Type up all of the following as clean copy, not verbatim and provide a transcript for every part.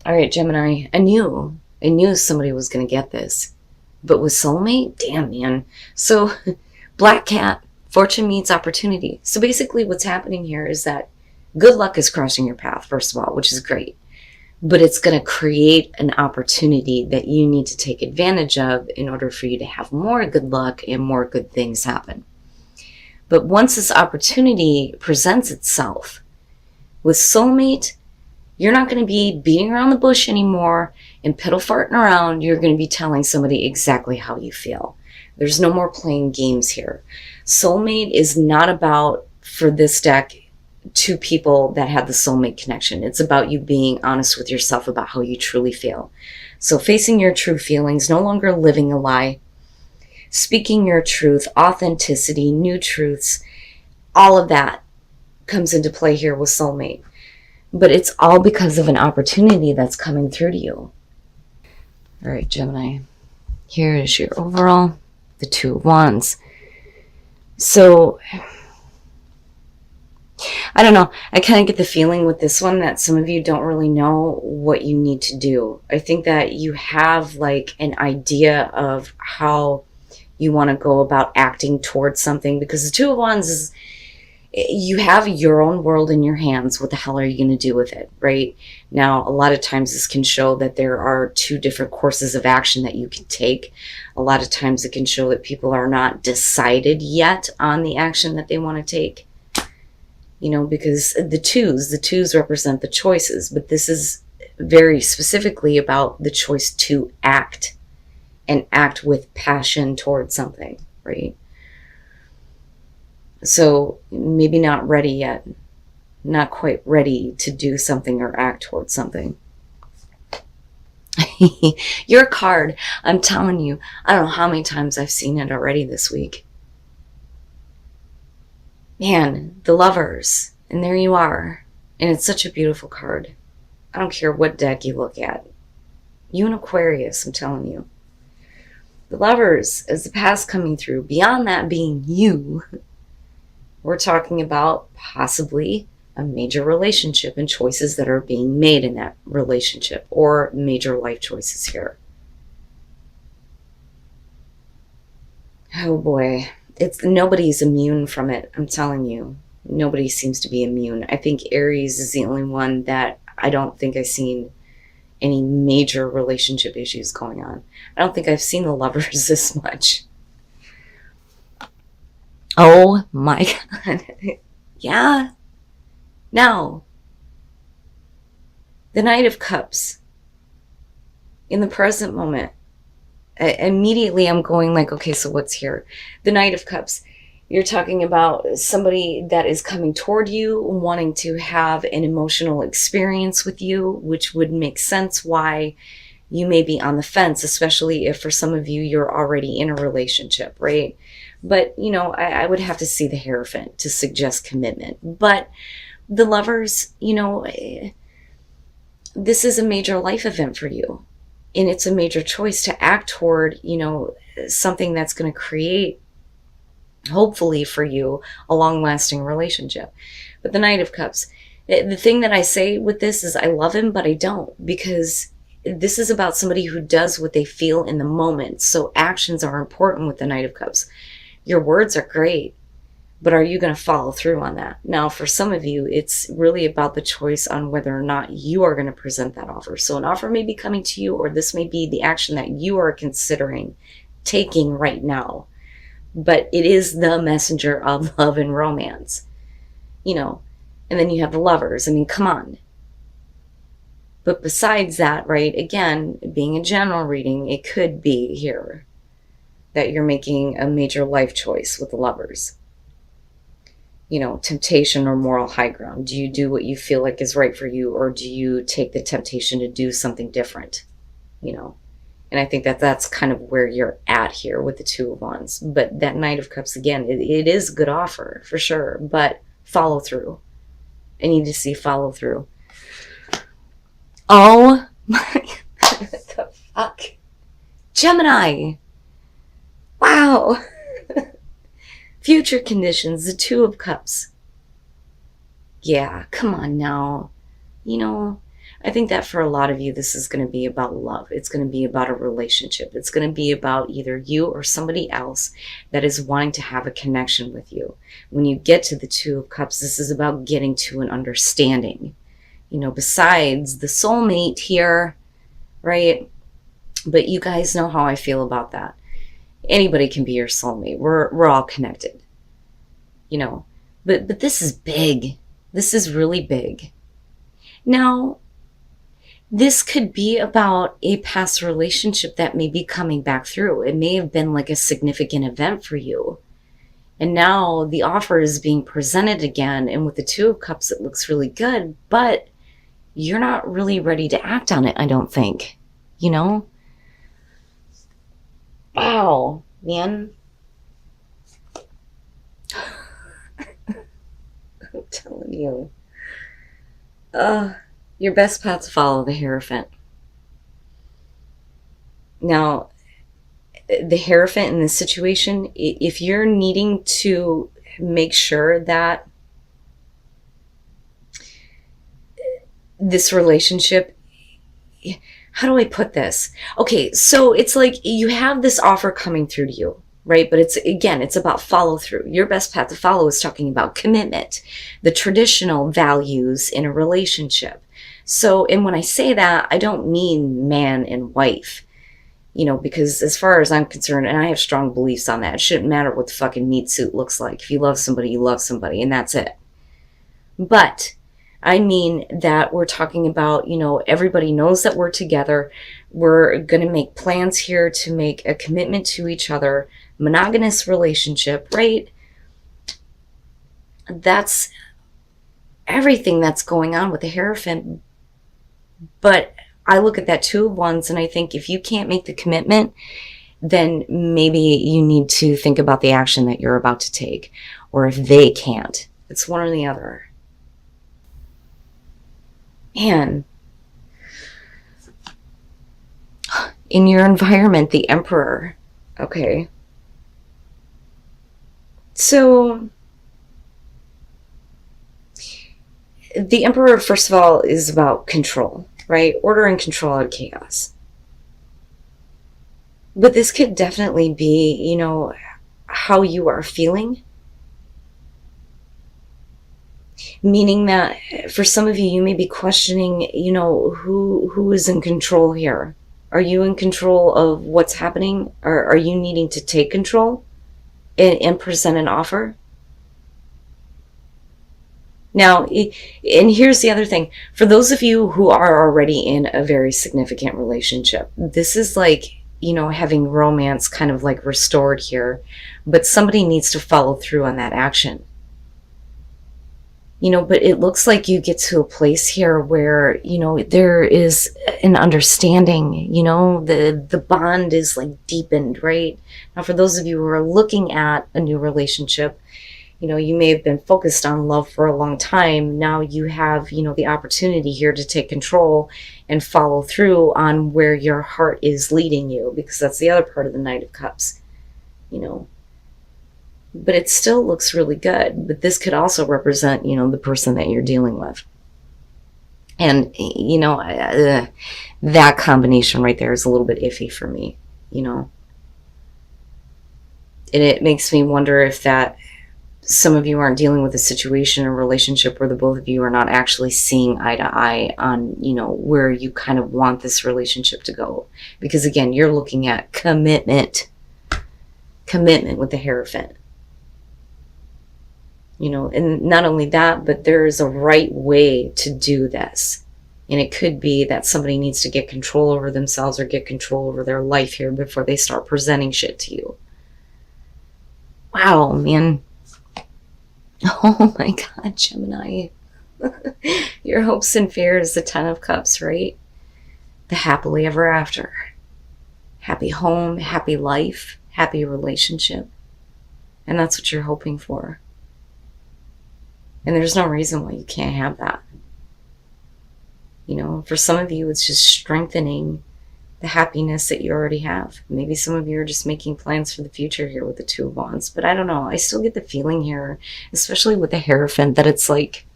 All right, Gemini, I knew somebody was going to get this. But with soulmate, damn, man. So, black cat, fortune meets opportunity. So basically what's happening here is that good luck is crossing your path, first of all, which is great. But it's going to create an opportunity that you need to take advantage of in order for you to have more good luck and more good things happen. But once this opportunity presents itself with soulmate, you're not going to be beating around the bush anymore and piddle farting around. You're going to be telling somebody exactly how you feel. There's no more playing games here. Soulmate is not about, for this deck, two people that have the soulmate connection. It's about you being honest with yourself about how you truly feel. So facing your true feelings, no longer living a lie, speaking your truth, authenticity, new truths, all of that comes into play here with soulmate. But it's all because of an opportunity that's coming through to you. All right, Gemini, here is your overall, the Two of Wands. So, I don't know. I kind of get the feeling with this one that some of you don't really know what you need to do. I think that you have like an idea of how you want to go about acting towards something, because the Two of Wands is, you have your own world in your hands. What the hell are you going to do with it, right? Now, a lot of times this can show that there are two different courses of action that you can take. A lot of times it can show that people are not decided yet on the action that they want to take. You know, because the twos represent the choices, but this is very specifically about the choice to act and act with passion towards something, right? So maybe not ready yet, not quite ready to do something or act towards something. Your card, I'm telling you, I don't know how many times I've seen it already this week. Man, the Lovers, and there you are. And it's such a beautiful card. I don't care what deck you look at. You and Aquarius, I'm telling you. The Lovers is the past coming through. Beyond that being you, we're talking about possibly a major relationship and choices that are being made in that relationship, or major life choices here. Oh boy. Nobody's immune from it. I'm telling you, nobody seems to be immune. I think Aries is the only one that I don't think I've seen any major relationship issues going on. I don't think I've seen the Lovers this much. Oh my God. Yeah. Now, the Knight of Cups. In the present moment, immediately I'm going like, okay, so what's here? The Knight of Cups. You're talking about somebody that is coming toward you, wanting to have an emotional experience with you, which would make sense why you may be on the fence, especially if for some of you, you're already in a relationship, right? But, you know, I would have to see the Hierophant to suggest commitment. But the Lovers, you know, this is a major life event for you. And it's a major choice to act toward, you know, something that's going to create, hopefully for you, a long-lasting relationship. But the Knight of Cups, the thing that I say with this is I love him, but I don't, because this is about somebody who does what they feel in the moment. So actions are important with the Knight of Cups. Your words are great, but are you going to follow through on that? Now, for some of you, it's really about the choice on whether or not you are going to present that offer. So an offer may be coming to you, or this may be the action that you are considering taking right now. But it is the messenger of love and romance, you know. And then you have the Lovers. I mean, come on. But besides that, right, again, being a general reading, it could be here that you're making a major life choice with the Lovers. You know, temptation or moral high ground. Do you do what you feel like is right for you, or do you take the temptation to do something different? You know, and I think that that's kind of where you're at here with the Two of Wands. But that Knight of Cups, again, it is a good offer for sure, but follow through. I need to see follow through. Oh my, what the fuck? Gemini. Wow. Future conditions, the Two of Cups. Yeah, come on now. You know, I think that for a lot of you, this is going to be about love. It's going to be about a relationship. It's going to be about either you or somebody else that is wanting to have a connection with you. When you get to the Two of Cups, this is about getting to an understanding. You know, besides the soulmate here, right? But you guys know how I feel about that. Anybody can be your soulmate. We're all connected. You know, but this is big. This is really big. Now, this could be about a past relationship that may be coming back through. It may have been like a significant event for you. And now the offer is being presented again. And with the Two of Cups, it looks really good, but you're not really ready to act on it, I don't think. You know? Wow, man. I'm telling you. Your best path to follow the Hierophant. Now, the Hierophant in this situation, if you're needing to make sure that this relationship, how do I put this? Okay, so it's like you have this offer coming through to you, right? But it's about follow through. Your best path to follow is talking about commitment, the traditional values in a relationship. So, and when I say that, I don't mean man and wife, you know, because as far as I'm concerned, and I have strong beliefs on that, it shouldn't matter what the fucking meat suit looks like. If you love somebody, you love somebody, and that's it. But I mean that we're talking about, you know, everybody knows that we're together. We're going to make plans here to make a commitment to each other, monogamous relationship, right? That's everything that's going on with the Hierophant. But I look at that Two of Wands and I think if you can't make the commitment, then maybe you need to think about the action that you're about to take. Or if they can't, it's one or the other. Man, in your environment, the Emperor, okay. So, the Emperor, first of all, is about control, right? Order and control out of chaos. But this could definitely be, you know, how you are feeling. Meaning that for some of you, you may be questioning, you know, who is in control here? Are you in control of what's happening? Or are you needing to take control and present an offer? Now, and here's the other thing. For those of you who are already in a very significant relationship, this is like, you know, having romance kind of like restored here, but somebody needs to follow through on that action. You know, but it looks like you get to a place here where, you know, there is an understanding, you know, the bond is like deepened, right? Now, for those of you who are looking at a new relationship, you know, you may have been focused on love for a long time. Now you have, you know, the opportunity here to take control and follow through on where your heart is leading you, because that's the other part of the Knight of Cups, you know. But it still looks really good. But this could also represent, you know, the person that you're dealing with. And, you know, that combination right there is a little bit iffy for me, you know. And it makes me wonder if that some of you aren't dealing with a situation or relationship where the both of you are not actually seeing eye to eye on, you know, where you kind of want this relationship to go. Because again, you're looking at commitment with the Hierophant. You know, and not only that, but there is a right way to do this. And it could be that somebody needs to get control over themselves or get control over their life here before they start presenting shit to you. Wow, man. Oh my God, Gemini. Your hopes and fears, the Ten of Cups, right? The happily ever after. Happy home, happy life, happy relationship. And that's what you're hoping for. And there's no reason why you can't have that. You know, for some of you, it's just strengthening the happiness that you already have. Maybe some of you are just making plans for the future here with the Two of Wands. But I don't know. I still get the feeling here, especially with the Hierophant, that it's like,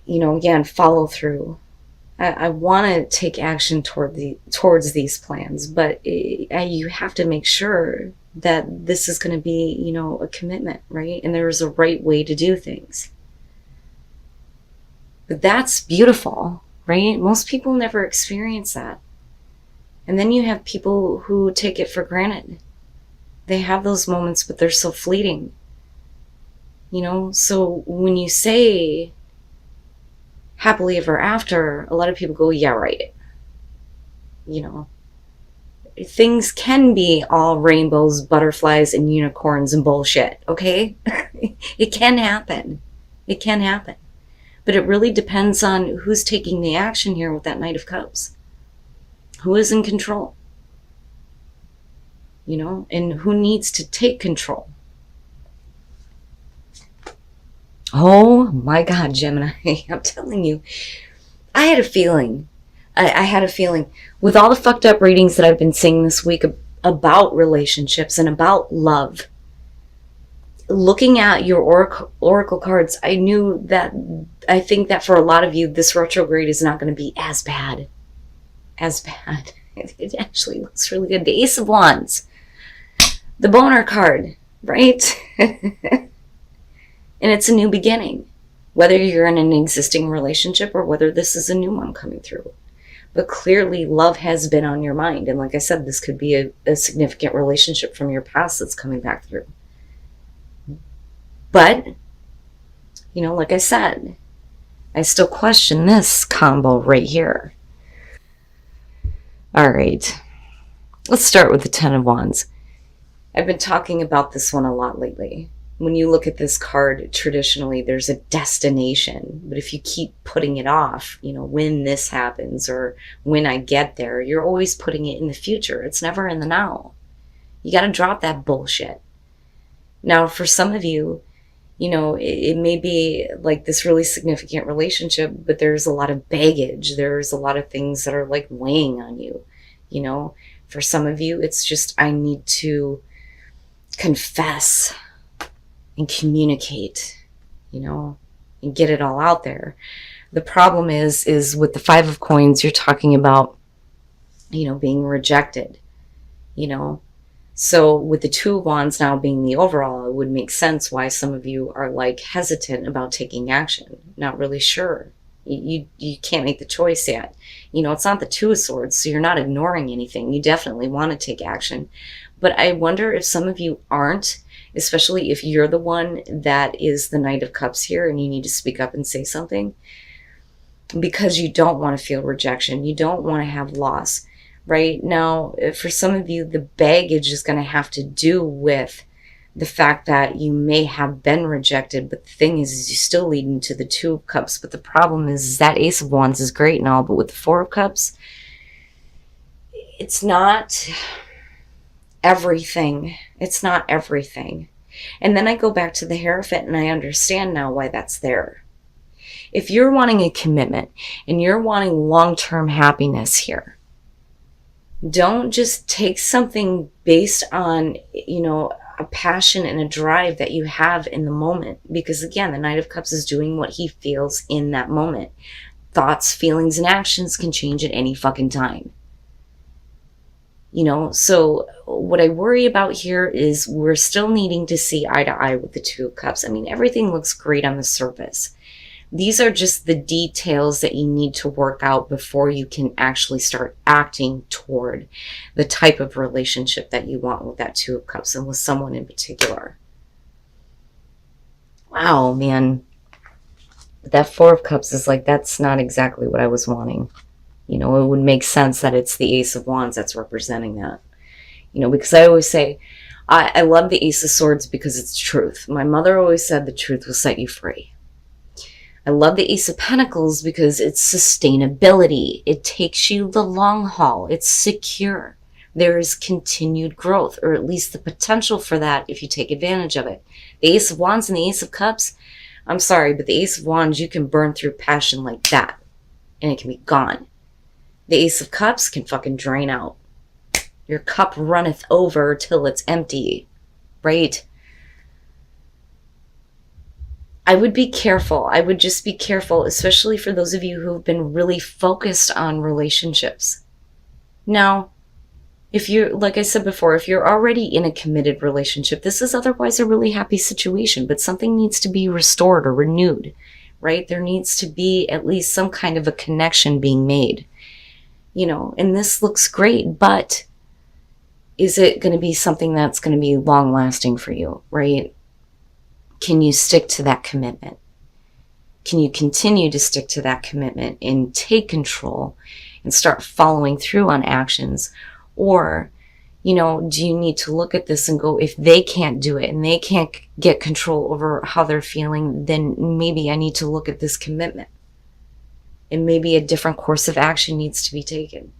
again, follow through. I want to take action towards these plans, but you have to make sure that this is going to be, a commitment, right? And there is a right way to do things. But that's beautiful, right? Most people never experience that. And then you have people who take it for granted. They have those moments, but they're so fleeting. So when you say happily ever after, a lot of people go, yeah, right. Things can be all rainbows, butterflies, and unicorns and bullshit, okay? It can happen. It can happen. But it really depends on who's taking the action here with that Knight of Cups. Who is in control? And who needs to take control? Oh my God, Gemini, I'm telling you, I had a feeling. I had a feeling with all the fucked up readings that I've been seeing this week about relationships and about love. Looking at your oracle cards, I think that for a lot of you, this retrograde is not going to be as bad. As bad. It actually looks really good. The Ace of Wands. The boner card, right? And it's a new beginning, whether you're in an existing relationship or whether this is a new one coming through. But clearly love has been on your mind. And like I said, this could be a significant relationship from your past that's coming back through. But, like I said, I still question this combo right here. All right, let's start with the Ten of Wands. I've been talking about this one a lot lately. When you look at this card, traditionally, there's a destination. But if you keep putting it off, when this happens or when I get there, you're always putting it in the future. It's never in the now. You got to drop that bullshit. Now, for some of you, it may be like this really significant relationship, but there's a lot of baggage. There's a lot of things that are like weighing on you. For some of you, it's just, I need to confess and communicate, and get it all out there. The problem is with the Five of Coins, you're talking about, being rejected, So with the Two of Wands now being the overall, it would make sense why some of you are like hesitant about taking action, not really sure. You can't make the choice yet. It's not the Two of Swords, so you're not ignoring anything. You definitely want to take action. But I wonder if some of you aren't, especially if you're the one that is the Knight of Cups here and you need to speak up and say something, because you don't want to feel rejection. You don't want to have loss. Right now, for some of you, the baggage is going to have to do with the fact that you may have been rejected, but the thing is you still lead into the Two of Cups. But the problem is that Ace of Wands is great and all, but with the Four of Cups, it's not everything. It's not everything. And then I go back to the Hierophant and I understand now why that's there. If you're wanting a commitment and you're wanting long-term happiness here, don't just take something based on, a passion and a drive that you have in the moment. Because again, the Knight of Cups is doing what he feels in that moment. Thoughts, feelings, and actions can change at any fucking time. So what I worry about here is we're still needing to see eye to eye with the Two of Cups. I mean, everything looks great on the surface. These are just the details that you need to work out before you can actually start acting toward the type of relationship that you want with that Two of Cups and with someone in particular. Wow, man. That Four of Cups is like, that's not exactly what I was wanting. It would make sense that it's the Ace of Wands that's representing that. Because I always say, I love the Ace of Swords because it's truth. My mother always said the truth will set you free. I love the Ace of Pentacles because it's sustainability. It takes you the long haul. It's secure. There is continued growth, or at least the potential for that if you take advantage of it. The Ace of Wands and the Ace of Cups, I'm sorry, but the Ace of Wands, you can burn through passion like that, and it can be gone. The Ace of Cups can fucking drain out. Your cup runneth over till it's empty, right? I would be careful. I would just be careful, especially for those of you who've been really focused on relationships. Now, if you're, like I said before, if you're already in a committed relationship, this is otherwise a really happy situation, but something needs to be restored or renewed, right? There needs to be at least some kind of a connection being made, and this looks great, but is it going to be something that's going to be long lasting for you, right? Can you stick to that commitment? Can you continue to stick to that commitment and take control and start following through on actions? Or, do you need to look at this and go, if they can't do it and they can't get control over how they're feeling, then maybe I need to look at this commitment. And maybe a different course of action needs to be taken.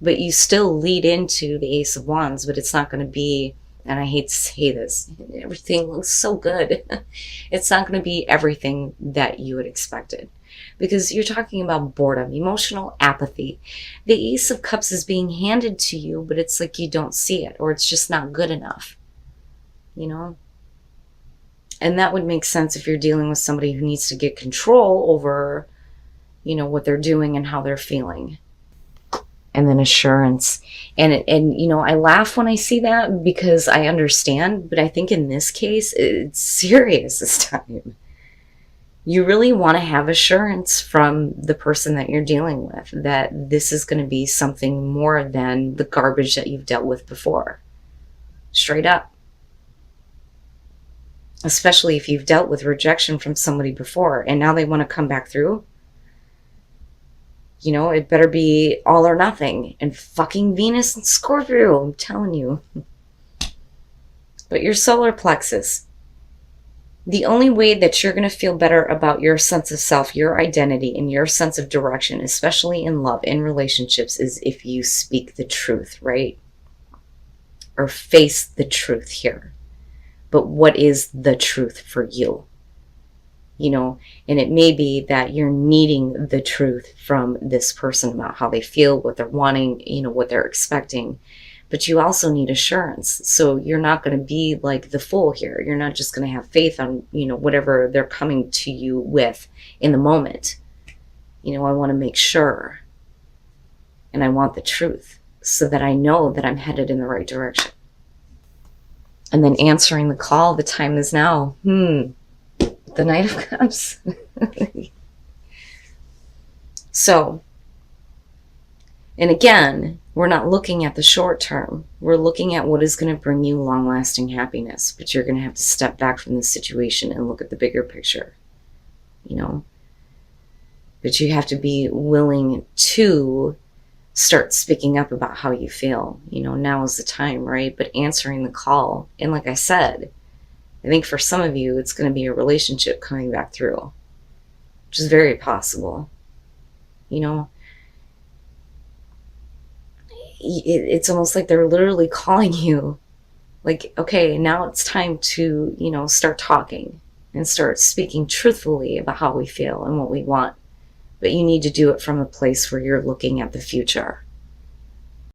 But you still lead into the Ace of Wands, but it's not going to be, and I hate to say this, everything looks so good. It's not going to be everything that you had expected. Because you're talking about boredom, emotional apathy. The Ace of Cups is being handed to you, but it's like you don't see it, or it's just not good enough. And that would make sense if you're dealing with somebody who needs to get control over, what they're doing and how they're feeling. And then assurance. And I laugh when I see that because I understand, but I think in this case, it's serious this time. You really want to have assurance from the person that you're dealing with that this is going to be something more than the garbage that you've dealt with before. Straight up. Especially if you've dealt with rejection from somebody before and now they want to come back through. It better be all or nothing. And fucking Venus and Scorpio, I'm telling you. But your solar plexus. The only way that you're going to feel better about your sense of self, your identity, and your sense of direction, especially in love, in relationships, is if you speak the truth, right? Or face the truth here. But what is the truth for you? And it may be that you're needing the truth from this person about how they feel, what they're wanting, what they're expecting. But you also need assurance. So you're not going to be like the fool here. You're not just going to have faith on, whatever they're coming to you with in the moment. I want to make sure. And I want the truth so that I know that I'm headed in the right direction. And then answering the call, the time is now. The Knight of Cups. So, and again, we're not looking at the short term. We're looking at what is going to bring you long-lasting happiness. But you're going to have to step back from the situation and look at the bigger picture. But you have to be willing to start speaking up about how you feel. Now is the time, right? But answering the call. And like I said, I think for some of you, it's going to be a relationship coming back through, which is very possible. It's almost like they're literally calling you like, okay, now it's time to, start talking and start speaking truthfully about how we feel and what we want. But you need to do it from a place where you're looking at the future.